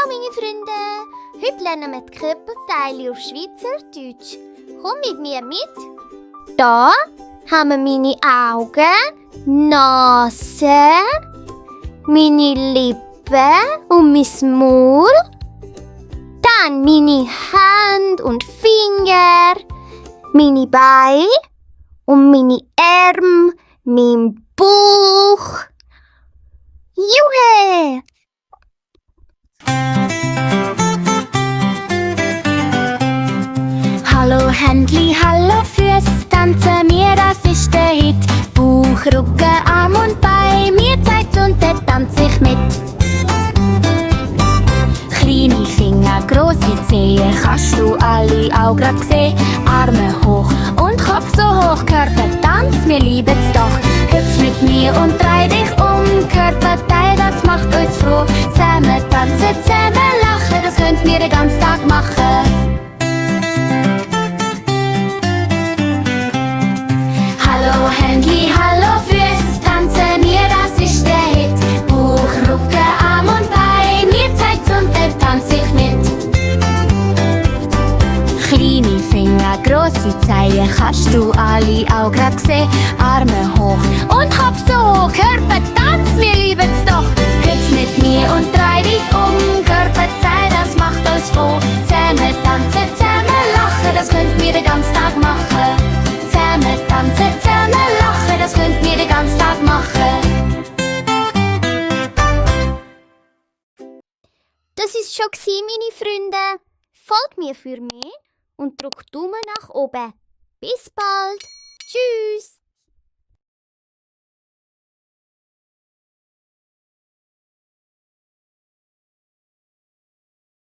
meine Freunde! Heute lernen wir die Körperteile auf Schweizerdeutsch. Komm mit mir mit. Da haben wir meine Augen, Nase, meine Lippen und mein Maul. Dann meine Hände und Finger, meine Beine und meine Arme, mein Bauch. Juhe! Hallo Händli, hallo Füß, tanzen wir, das ist der Hit. Bauch, Rücken, Arm und Bein, mir zeigt's und dann tanz ich mit. Kleine Finger, grosse Zehen, kannst du alle auch grad sehen. Arme hoch und Kopf so hoch, Körpertanz, wir lieben's doch. Hüpf mit mir und dreh dich um, Körperteil, das macht uns froh. Zusammen tanzen, zusammen lachen, das könnt wir den ganzen Tag machen. Hallo Händli, hallo Füß, tanzen wir, das ist der Hit. Bauch, Rücken, Arm und Bein, mir zeigt's und dann tanz ich mit. Kleine Finger, grosse Zehen, kannst du alle auch grad sehen. Arme hoch und Kopf so hoch, Körpertanz, wir lieben's doch. Hüpf mit mir und dreh dich um, Körperteil, das macht uns froh. Zusammen tanzen, zusammen lachen, das könnt wir den ganzen Tag machen. Zusammen tanzen, zusammen lachen, das könnt wir den ganzen Tag machen. Das ist schon meine Freunde. Folgt mir für mehr und drückt Daumen nach oben. Bis bald. Tschüss.